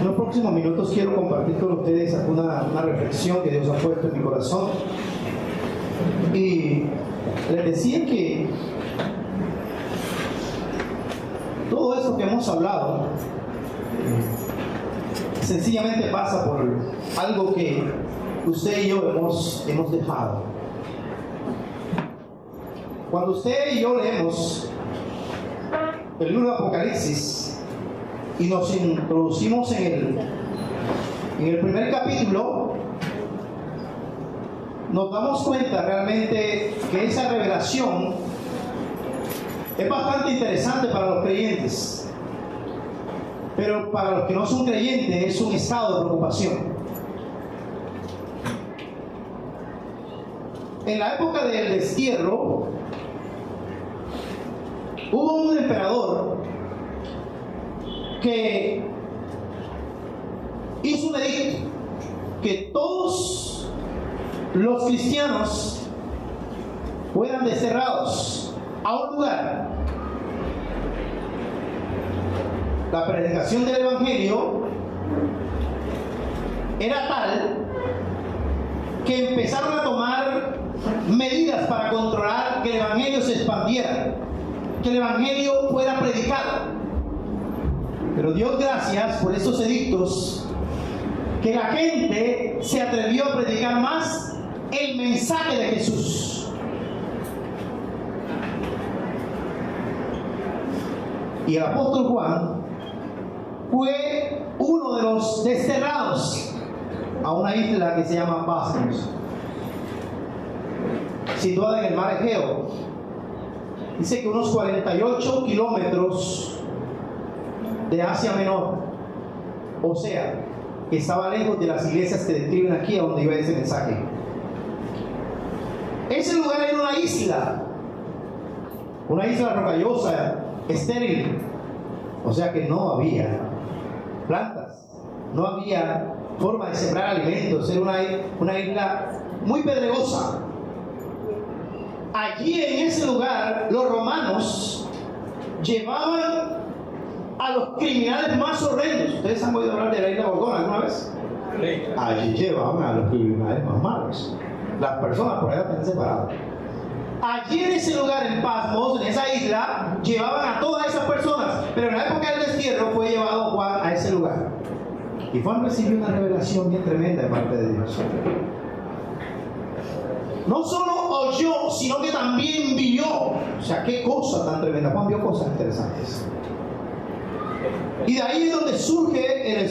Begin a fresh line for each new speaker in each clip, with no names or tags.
En los próximos minutos quiero compartir con ustedes una reflexión que Dios ha puesto en mi corazón. Y les decía que todo eso que hemos hablado sencillamente pasa por algo que usted y yo hemos dejado. Cuando usted y yo leemos el libro de Apocalipsis y nos introducimos en el primer capítulo, nos damos cuenta realmente que esa revelación es bastante interesante para los creyentes, pero para los que no son creyentes es un estado de preocupación. En la época del destierro hubo un emperador que hizo un edicto que todos los cristianos fueran desterrados a un lugar. La predicación del evangelio era tal que empezaron a tomar medidas para controlar que el evangelio se expandiera, que el evangelio fuera predicado. Pero Dios gracias por esos edictos, que la gente se atrevió a predicar más el mensaje de Jesús. Y el apóstol Juan fue uno de los desterrados a una isla que se llama Patmos, situada en el mar Egeo. Dice que unos 48 kilómetros de Asia Menor, o sea, que estaba lejos de las iglesias que describen aquí a donde iba ese mensaje. Ese lugar era una isla rocallosa, estéril, o sea que no había plantas, no había forma de sembrar alimentos, era una isla muy pedregosa. Allí en ese lugar los romanos llevaban a los criminales más horrendos. ¿Ustedes han oído hablar de la isla Gorgona alguna vez? Sí. Allí llevaban a los criminales más malos. Las personas por allá están separadas. Allí en ese lugar, en Patmos, en esa isla, llevaban a todas esas personas. Pero en la época del destierro fue llevado Juan a ese lugar. Y Juan recibió una revelación bien tremenda de parte de Dios. No solo oyó, sino que también vio. O sea, qué cosa tan tremenda. Juan vio cosas interesantes. Y de ahí es donde surge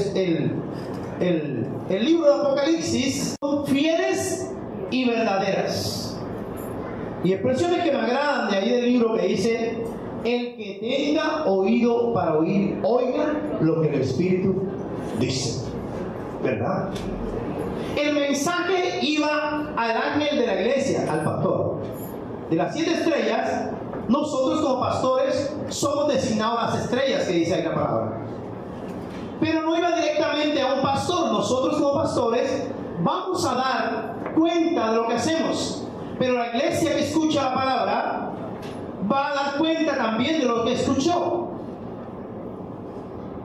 el libro de Apocalipsis. Son fieles y verdaderas. Y expresiones que me agradan de ahí del libro que dice: el que tenga oído para oír, oiga lo que el Espíritu dice. ¿Verdad? El mensaje iba al ángel de la iglesia, al pastor. De las 7 estrellas, nosotros como pastores somos designados las estrellas que dice ahí la palabra. Pero no iba directamente a un pastor. Nosotros como pastores vamos a dar cuenta de lo que hacemos. Pero la iglesia que escucha la palabra va a dar cuenta también de lo que escuchó.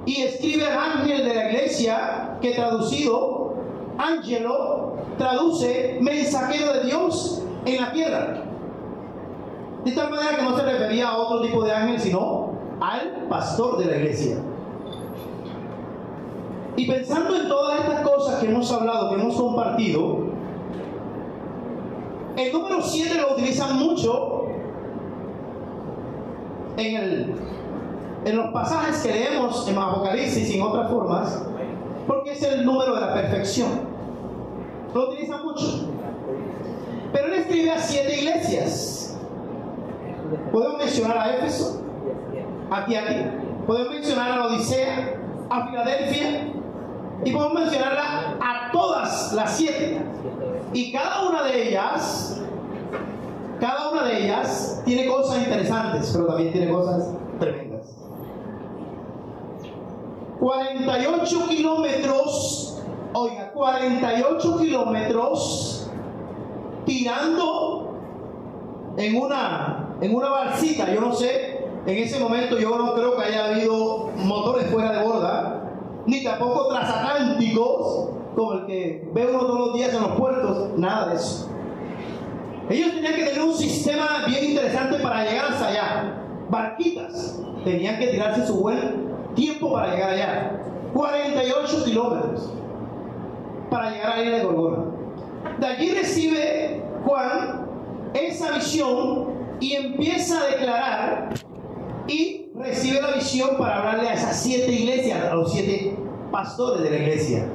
Y escribe el ángel de la iglesia, que traducido, ángelo, traduce mensajero de Dios en la tierra. De tal manera que no se refería a otro tipo de ángel, sino al pastor de la iglesia. Y pensando en todas estas cosas que hemos hablado, que hemos compartido, el número 7 lo utilizan mucho en los pasajes que leemos en Apocalipsis y en otras formas, porque es el número de la perfección. Lo utilizan mucho. Pero él escribe a 7 iglesias. Podemos mencionar a Éfeso, a Tiatira, podemos mencionar a la Odisea, a Filadelfia, y podemos mencionarla a todas las 7. Y cada una de ellas tiene cosas interesantes, pero también tiene cosas tremendas. 48 kilómetros, oiga, 48 kilómetros tirando en una balsita. Yo no sé, en ese momento yo no creo que haya habido motores fuera de borda, ni tampoco como el que ve uno todos los días en los puertos, nada de eso. Ellos tenían que tener un sistema bien interesante para llegar hasta allá. Barquitas, tenían que tirarse su buen tiempo para llegar allá. 48 kilómetros para llegar a la isla de Gorgona. De allí recibe Juan esa visión y empieza a declarar, y recibe la visión para hablarle a esas 7 iglesias, a los 7 pastores de la iglesia.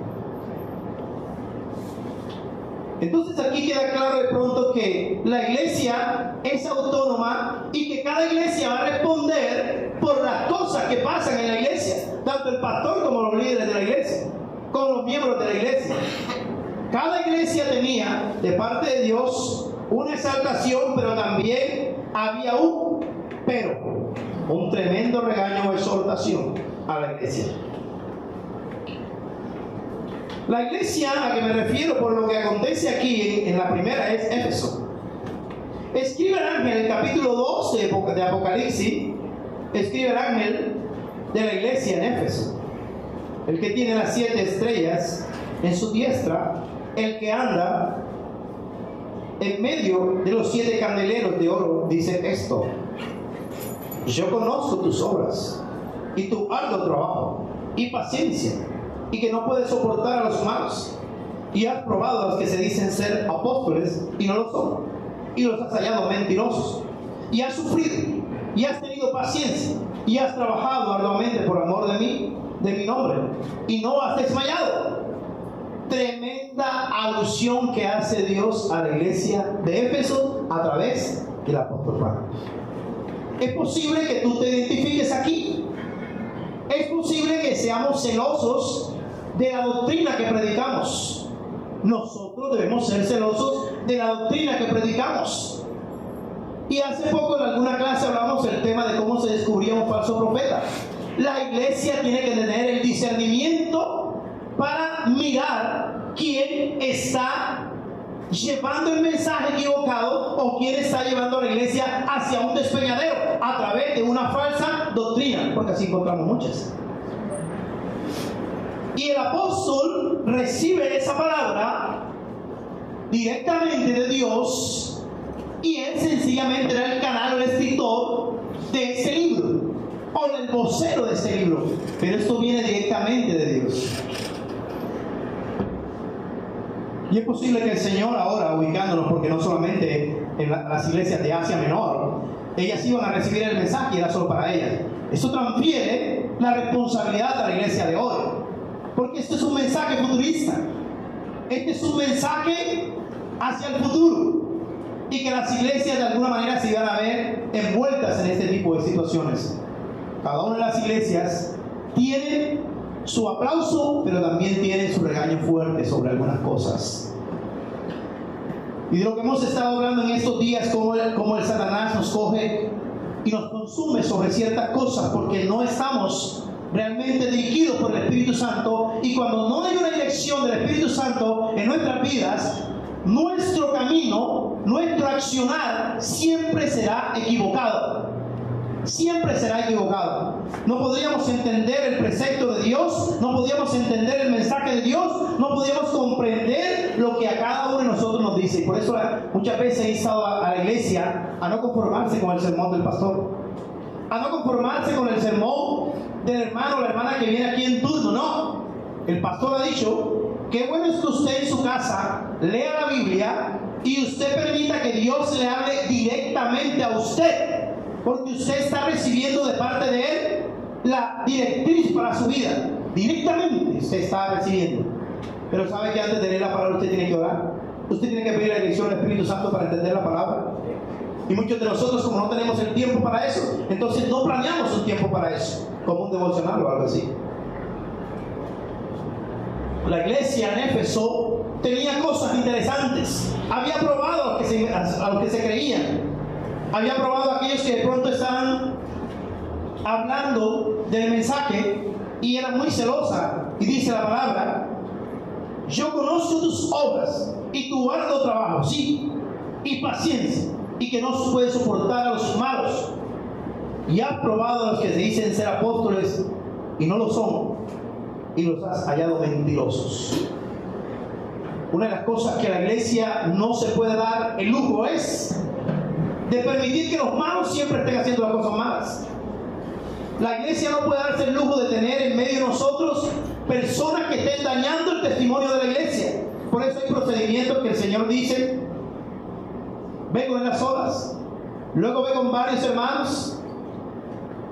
Entonces aquí queda claro de pronto que la iglesia es autónoma y que cada iglesia va a responder por las cosas que pasan en la iglesia, tanto el pastor como los líderes de la iglesia, como los miembros de la iglesia. Cada iglesia tenía de parte de Dios una exaltación, pero también había un tremendo regaño o exhortación a la iglesia. La iglesia a que me refiero por lo que acontece aquí en la primera es Éfeso. Escribe el ángel, el capítulo 2 de Apocalipsis, escribe el ángel de la iglesia en Éfeso, el que tiene las 7 estrellas en su diestra, el que anda en medio de los 7 candeleros de oro, dice esto: yo conozco tus obras y tu arduo trabajo y paciencia, y que no puedes soportar a los malos, y has probado a los que se dicen ser apóstoles y no lo son, y los has hallado mentirosos, y has sufrido y has tenido paciencia y has trabajado arduamente por amor de mí, de mi nombre, y no has desmayado. Tremenda alusión que hace Dios a la iglesia de Éfeso a través del apóstol Juan. Es posible que tú te identifiques aquí. Es posible que seamos celosos de la doctrina que predicamos. Nosotros debemos ser celosos de la doctrina que predicamos. Y hace poco en alguna clase hablamos del tema de cómo se descubría un falso profeta. La iglesia tiene que tener el discernimiento para mirar quién está llevando el mensaje equivocado o quién está llevando a la iglesia hacia un despeñadero a través de una falsa doctrina, porque así encontramos muchas. Y el apóstol recibe esa palabra directamente de Dios, y él sencillamente era el canal o el escritor de ese libro, o el vocero de ese libro, pero esto viene directamente de Dios. Y es posible que el Señor ahora, ubicándonos, porque no solamente en las iglesias de Asia Menor, ellas iban a recibir el mensaje y era solo para ellas. Eso transfiere la responsabilidad a la iglesia de hoy, porque este es un mensaje futurista. Este es un mensaje hacia el futuro, y que las iglesias de alguna manera se iban a ver envueltas en este tipo de situaciones. Cada una de las iglesias tiene su aplauso, pero también tiene su regaño fuerte sobre algunas cosas. Y de lo que hemos estado hablando en estos días, cómo el Satanás nos coge y nos consume sobre ciertas cosas porque no estamos realmente dirigidos por el Espíritu Santo, y cuando no hay una dirección del Espíritu Santo en nuestras vidas, nuestro camino, nuestro accionar siempre será equivocado. Siempre será equivocado. No podríamos entender el precepto de Dios, no podríamos entender el mensaje de Dios, no podríamos comprender lo que a cada uno de nosotros nos dice. Y por eso muchas veces he instado a la iglesia a no conformarse con el sermón del pastor, a no conformarse con el sermón del hermano o la hermana que viene aquí en turno. No, el pastor ha dicho: qué bueno es que usted en su casa lea la Biblia y usted permita que Dios le hable directamente a usted, porque usted está recibiendo de parte de Él la directriz para su vida. Directamente usted está recibiendo. Pero sabe que antes de leer la palabra usted tiene que orar. Usted tiene que pedir la dirección del Espíritu Santo para entender la palabra. Y muchos de nosotros, como no tenemos el tiempo para eso, entonces no planeamos un tiempo para eso, como un devocional o algo así. La iglesia en Éfeso tenía cosas interesantes. Había probado a los que se creían. Había probado a aquellos que de pronto estaban hablando del mensaje y era muy celosa. Y dice la palabra: yo conozco tus obras y tu arduo trabajo, sí, y paciencia, y que no puedes soportar a los malos, y has probado a los que se dicen ser apóstoles y no lo son, y los has hallado mentirosos. Una de las cosas que la iglesia no se puede dar el lujo es de permitir que los malos siempre estén haciendo las cosas malas. La iglesia no puede darse el lujo de tener en medio de nosotros personas que estén dañando el testimonio de la iglesia. Por eso hay procedimientos que el Señor dice: ve con él a solas, luego ve con varios hermanos,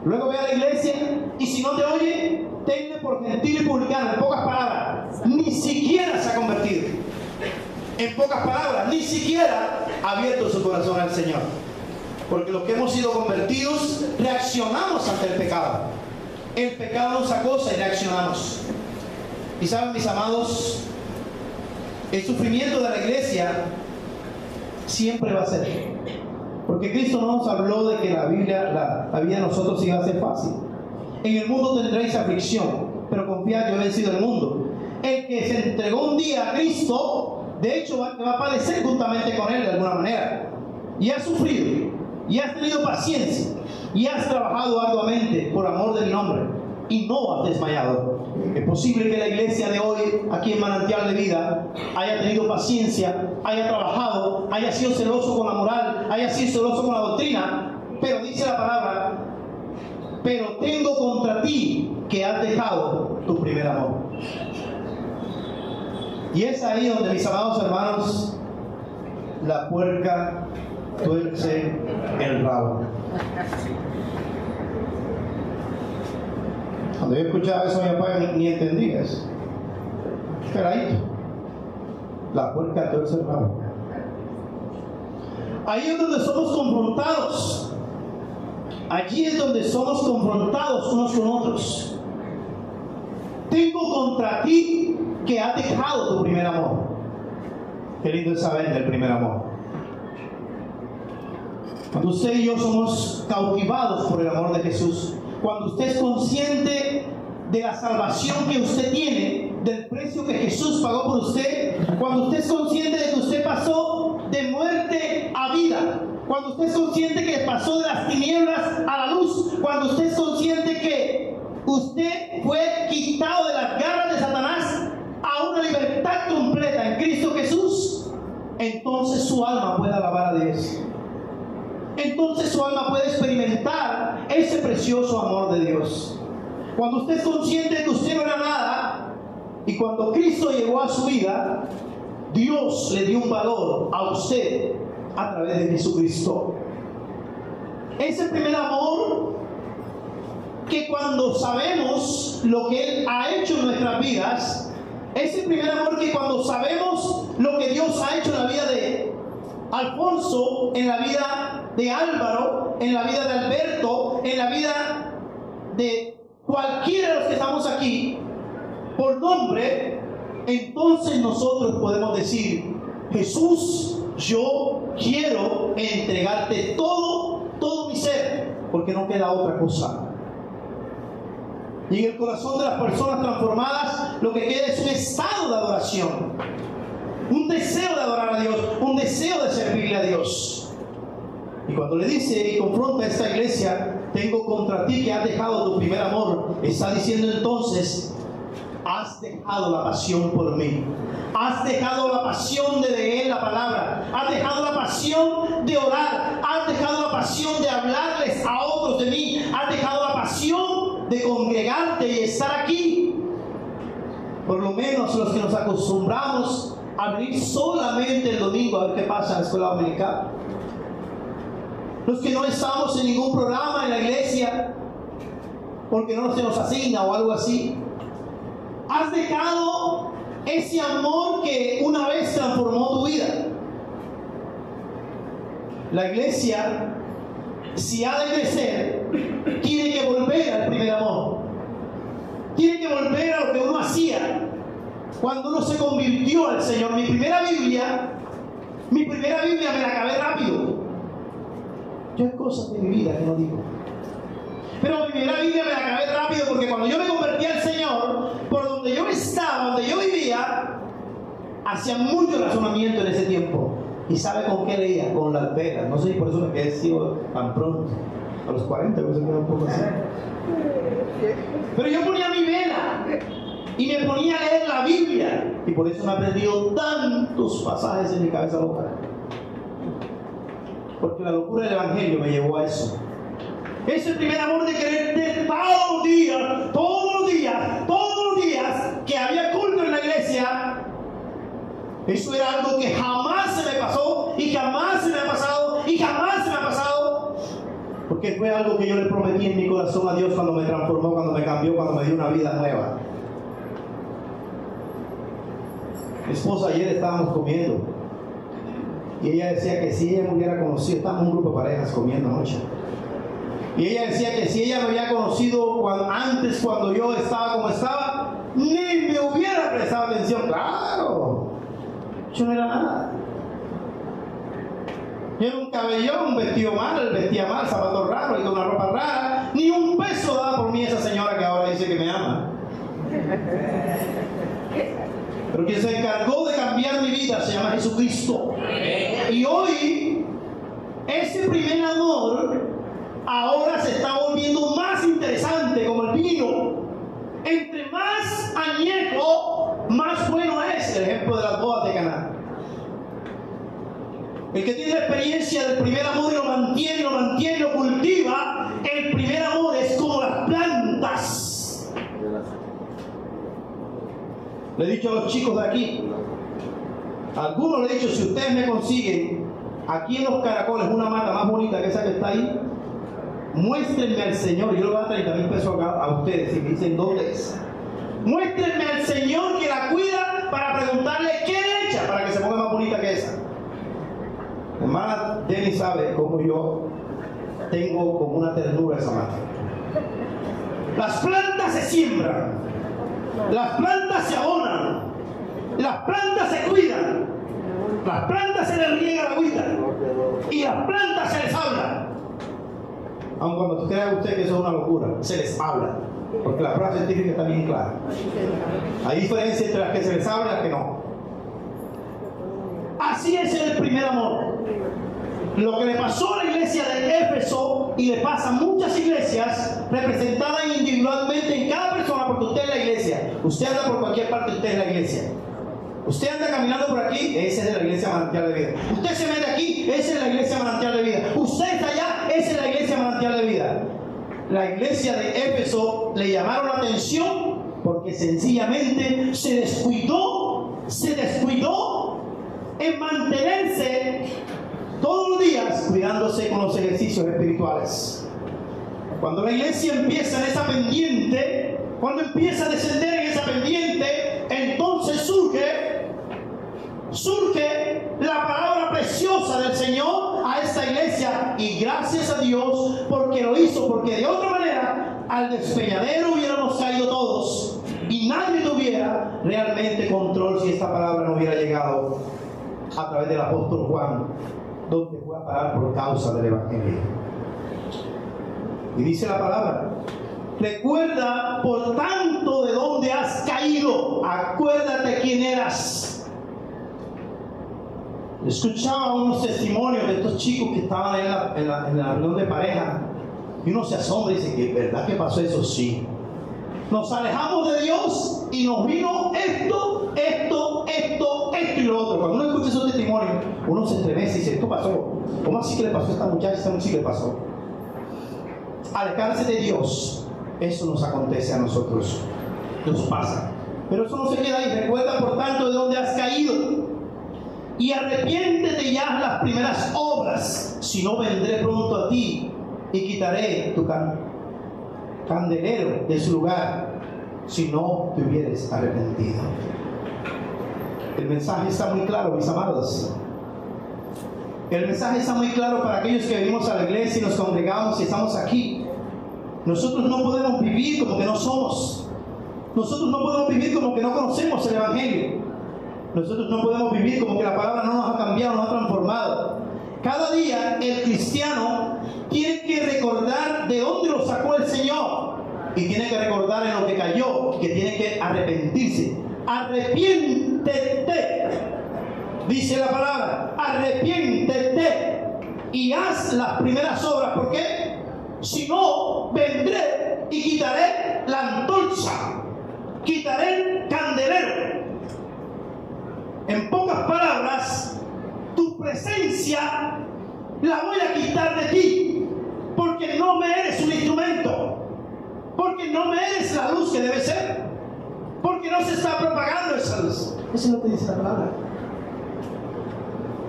luego ve a la iglesia, y si no te oye, tenle por gentil y publicano. En pocas palabras, ni siquiera se ha convertido. En pocas palabras, ni siquiera ha abierto su corazón al Señor. Porque los que hemos sido convertidos reaccionamos ante el pecado. El pecado nos acosa y reaccionamos. Y saben, mis amados, el sufrimiento de la iglesia siempre va a ser. Porque Cristo no nos habló de que la vida de nosotros iba a ser fácil. En el mundo tendréis aflicción, pero confiad, yo he vencido el mundo. El que se entregó un día a Cristo, de hecho va a padecer juntamente con Él de alguna manera. Y has sufrido, y has tenido paciencia, y has trabajado arduamente por amor de mi nombre, y no has desmayado. Es posible que la iglesia de hoy, aquí en Manantial de Vida, haya tenido paciencia, haya trabajado, haya sido celoso con la moral, haya sido celoso con la doctrina, pero dice la palabra: pero tengo contra ti que has dejado tu primer amor. Y es ahí donde, mis amados hermanos, la puerca tuerce el rabo. Cuando yo escuchaba eso, mi papá ni entendía eso. Esperadito. La puerca tuerce el rabo. Ahí es donde somos confrontados. Allí es donde somos confrontados unos con otros. Tengo contra ti que has dejado tu primer amor. Qué lindo es saber del primer amor. Cuando usted y yo somos cautivados por el amor de Jesús, cuando usted es consciente de la salvación que usted tiene, del precio que Jesús pagó por usted, cuando usted es consciente de que usted pasó de muerte a vida, cuando usted es consciente que pasó de las tinieblas a la luz, cuando usted es consciente que usted fue quitado de las garras de Satanás a una libertad completa en Cristo Jesús, entonces su alma puede alabar a Dios. Entonces su alma puede experimentar ese precioso amor de Dios. Cuando usted es consciente de que usted no era nada, y cuando Cristo llegó a su vida, Dios le dio un valor a usted a través de Jesucristo. Ese primer amor que, cuando sabemos lo que Él ha hecho en nuestras vidas, ese primer amor que, cuando sabemos lo que Dios ha hecho en la vida de Alfonso, en la vida de Álvaro, en la vida de Alberto, en la vida de cualquiera de los que estamos aquí, por nombre, entonces nosotros podemos decir: Jesús, yo quiero entregarte todo mi ser, porque no queda otra cosa. Y en el corazón de las personas transformadas, lo que queda es un estado de adoración, un deseo de adorar a Dios, un deseo de servirle a Dios. Y cuando le dice y confronta a esta iglesia: tengo contra ti que has dejado tu primer amor, está diciendo entonces: has dejado la pasión por mí, has dejado la pasión de leer la palabra, has dejado la pasión de orar, has dejado la pasión de hablarles a otros de mí, has dejado la pasión de congregarte y estar aquí. Por lo menos los que nos acostumbramos a venir solamente el domingo a ver qué pasa en la escuela dominical, los que no estamos en ningún programa en la iglesia porque no se nos asigna o algo así, has dejado ese amor que una vez transformó tu vida. La iglesia, si ha de crecer, tiene que volver al primer amor. Tiene que volver a lo que uno hacía cuando uno se convirtió al Señor. Mi primera Biblia me la acabé rápido. Yo hay cosas de mi vida que no digo. Pero mi primera Biblia me la acabé rápido, porque cuando yo me convertí al Señor, por donde yo estaba, donde yo vivía, hacía mucho razonamiento en ese tiempo. ¿Y sabe con qué leía? Con las velas. No sé si por eso me quedé ciego tan pronto. A los 40 me quedé un poco así. Pero yo ponía mi vela y me ponía a leer la Biblia, y por eso me he aprendido tantos pasajes en mi cabeza loca, porque la locura del Evangelio me llevó a eso. Ese primer amor de querer todos los días, todos los días, todos los días que había culto en la iglesia, eso era algo que jamás se me pasó, y jamás se me ha pasado, y jamás se me ha pasado, porque fue algo que yo le prometí en mi corazón a Dios cuando me transformó, cuando me cambió, cuando me dio una vida nueva. Mi esposa, ayer estábamos comiendo, y ella decía que si ella me hubiera conocido, estábamos un grupo de parejas comiendo anoche, y ella decía que si ella me había conocido antes, cuando yo estaba como estaba, ni me hubiera prestado atención. Claro, yo no era nada. Yo era un cabellón, vestía mal, zapatos raros y con una ropa rara. Ni un peso daba por mí esa señora que ahora dice que me ama. Pero quien se encargó de cambiar mi vida se llama Jesucristo. Y hoy, ese primer amor ahora se está volviendo más interesante, como el vino. Entre más añejo, más bueno es. El ejemplo de las bodas de Caná. El que tiene la experiencia del primer amor y lo mantiene, lo cultiva, el primer amor es como las plantas. Le he dicho a los chicos de aquí, a algunos le he dicho, si ustedes me consiguen aquí en los Caracoles una mata más bonita que esa que está ahí, muéstrenme al Señor. Yo le voy a dar 30,000 pesos a ustedes y me dicen dónde es. Muéstrenme al Señor que la cuida para preguntarle qué le echa para que se ponga más bonita que esa. Hermana Jenny sabe cómo yo tengo como una ternura esa mata. Las plantas se siembran, las plantas se abonan, las plantas se cuidan, las plantas se les riega la agüita y las plantas se les habla. Aun cuando crea usted que eso es una locura, se les habla, porque la prueba científica está bien clara. Hay diferencia entre las que se les habla y las que no. Así es el primer amor. Lo que le pasó a la iglesia de Éfeso, y le pasa a muchas iglesias, representadas individualmente en cada persona, porque usted es la iglesia. Usted anda por cualquier parte, usted es la iglesia. Usted anda caminando por aquí, esa es de la iglesia manantial de vida. Usted se mete aquí, esa es la iglesia manantial de vida. Usted está allá, esa es la iglesia manantial de vida. La iglesia de Éfeso le llamaron la atención porque sencillamente se descuidó en mantenerse todos los días cuidándose con los ejercicios espirituales. Cuando la iglesia empieza en esa pendiente, cuando empieza a descender en esa pendiente, entonces surge la palabra preciosa del Señor a esta iglesia, y gracias a Dios porque lo hizo, porque de otra manera al despeñadero hubiéramos caído todos y nadie tuviera realmente control si esta palabra no hubiera llegado a través del apóstol Juan, donde fue a parar por causa del Evangelio. Y dice la palabra: recuerda por tanto de dónde has caído, acuérdate quién eras. Escuchaba unos testimonios de estos chicos que estaban en la reunión de pareja, y uno se asombra y dice: ¿que verdad que pasó eso? Sí. Nos alejamos de Dios y nos vino esto y lo otro. Cuando uno escucha esos testimonios, uno se estremece y dice: ¿esto pasó? ¿Cómo así que le pasó a esta muchacha? Esta muchacha le pasó. Alejarse de Dios, eso nos acontece a nosotros, nos pasa. Pero eso no se queda ahí. Recuerda por tanto de dónde has caído y arrepiéntete ya las primeras obras, si no vendré pronto a ti y quitaré tu candelero de su lugar, si no te hubieres arrepentido. El mensaje está muy claro, mis amados. El mensaje está muy claro para aquellos que venimos a la iglesia y nos congregamos y estamos aquí. Nosotros no podemos vivir como que no somos. Nosotros no podemos vivir como que no conocemos el Evangelio. Nosotros no podemos vivir como que la palabra no nos ha cambiado, nos ha transformado. Cada día el cristiano tiene que recordar de dónde lo sacó el Señor, y tiene que recordar en lo que cayó, que tiene que arrepentirse. Arrepiéntete, dice la palabra, arrepiéntete y haz las primeras obras. ¿Por qué? Si no, vendré y quitaré la antorcha, quitaré herencia la voy a quitar de ti, porque no me eres un instrumento, porque no me eres la luz que debe ser, porque no se está propagando esa luz. Eso es lo que dice la palabra.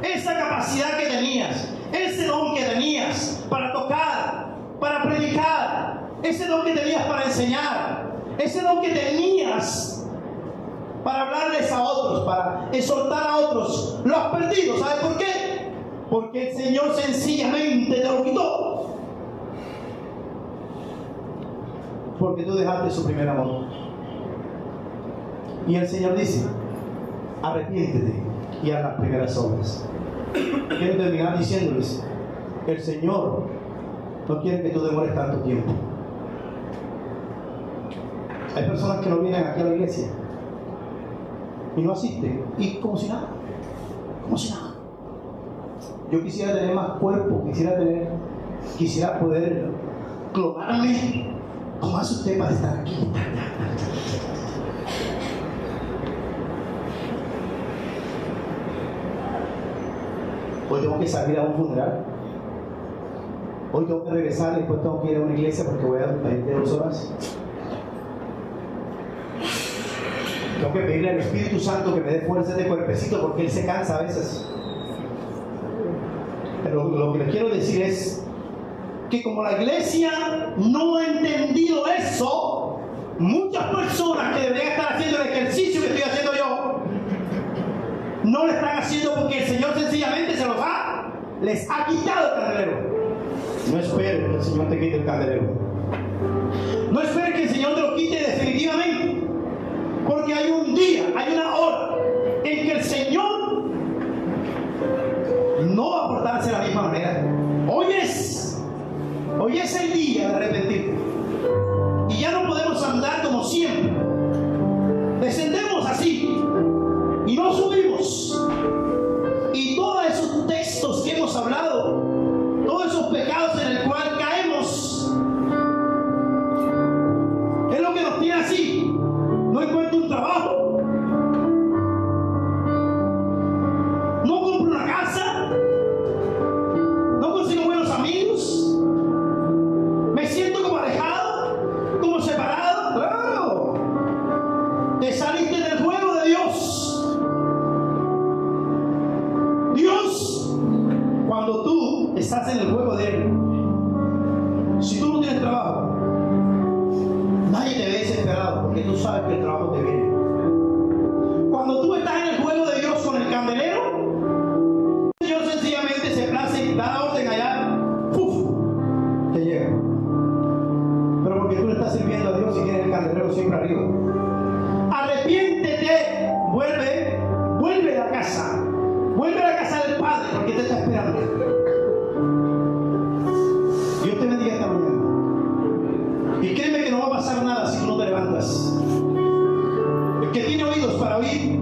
Esa capacidad que tenías, ese don que tenías para tocar, para predicar, ese don que tenías para enseñar, ese don que tenías para hablarles a otros, para exhortar a otros, lo has perdido. ¿Sabes por qué? Porque el Señor sencillamente te lo quitó. Porque tú dejaste su primer amor. Y el Señor dice: arrepiéntete y haz las primeras obras. Quiero terminar diciéndoles: el Señor no quiere que tú demores tanto tiempo. Hay personas que no vienen aquí a la iglesia y no asisten, y como si nada, como si nada. Yo quisiera tener más cuerpo, quisiera poder clonarme. ¿Cómo hace usted para estar aquí? Hoy tengo que salir a un funeral. Hoy tengo que regresar y después tengo que ir a una iglesia porque voy a un taller de 2 horas. Tengo que pedirle al Espíritu Santo que me dé fuerza de cuerpecito porque Él se cansa a veces. Pero lo que les quiero decir es que como la iglesia no ha entendido eso, muchas personas que deberían estar haciendo el ejercicio que estoy haciendo yo, no lo están haciendo porque el Señor sencillamente les ha quitado el candelero. No esperes que el Señor te quite el candelero. No esperes que el Señor te lo quite definitivamente, porque hay un día, hay una hora en que el Señor no va a portarse de la misma manera. Hoy es el día de arrepentirte. Y ya no podemos andar como siempre. Descendemos así y no subimos. Y todos esos textos que hemos hablado, todos esos pecados en el cual caemos, es lo que nos tiene así. No encuentro un trabajo, no compro una casa, no consigo buenos amigos, me siento como alejado, como separado. ¡Claro! Te saliste del juego de Dios. Dios, cuando tú estás en el juego de Él, si tú no tienes trabajo, nadie te ve desesperado porque tú sabes que el trabajo te viene. Cuando tú estás en el juego de Dios con el candelero, Dios sencillamente se place y da la orden allá, ¡puf!, te llega. Pero porque tú le estás sirviendo a Dios y tienes el candelero siempre arriba. Arrepiéntete, vuelve a la casa. Vuelve a la casa del Padre porque te está esperando. Dios te bendiga esta mañana. Y créeme que no va a pasar nada si tú no te levantas. El que tiene oídos para oír,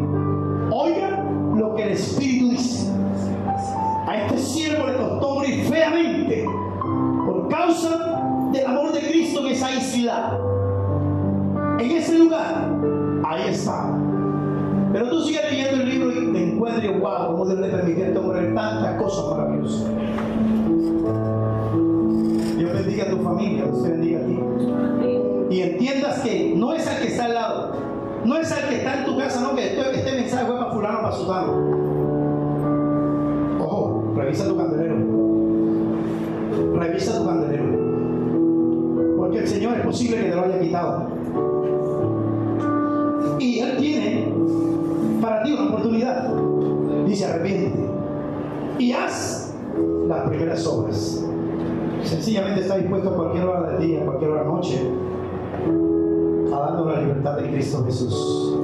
oiga lo que el Espíritu dice. A este siervo le costó morir feamente por causa del amor de Cristo en esa isla. En ese lugar, ahí está. Pero tú sigues leyendo el libro y te encuentres, wow, cómo Dios le permitió a este hombre ver tantas cosas maravillosas. Dios bendiga a tu familia, Dios te bendiga a ti. Y entiendas que no es al que está al lado, no es al que está en tu casa, no, que este mensaje fue para fulano, para sutano. Ojo, revisa tu candelero. Revisa tu candelero. Porque el Señor es posible que te lo haya quitado. Y Él tiene para ti una oportunidad. Dice: arrepiéntete y haz las primeras obras. Sencillamente está dispuesto a cualquier hora del día, a cualquier hora de la noche, a darnos la libertad de Cristo Jesús.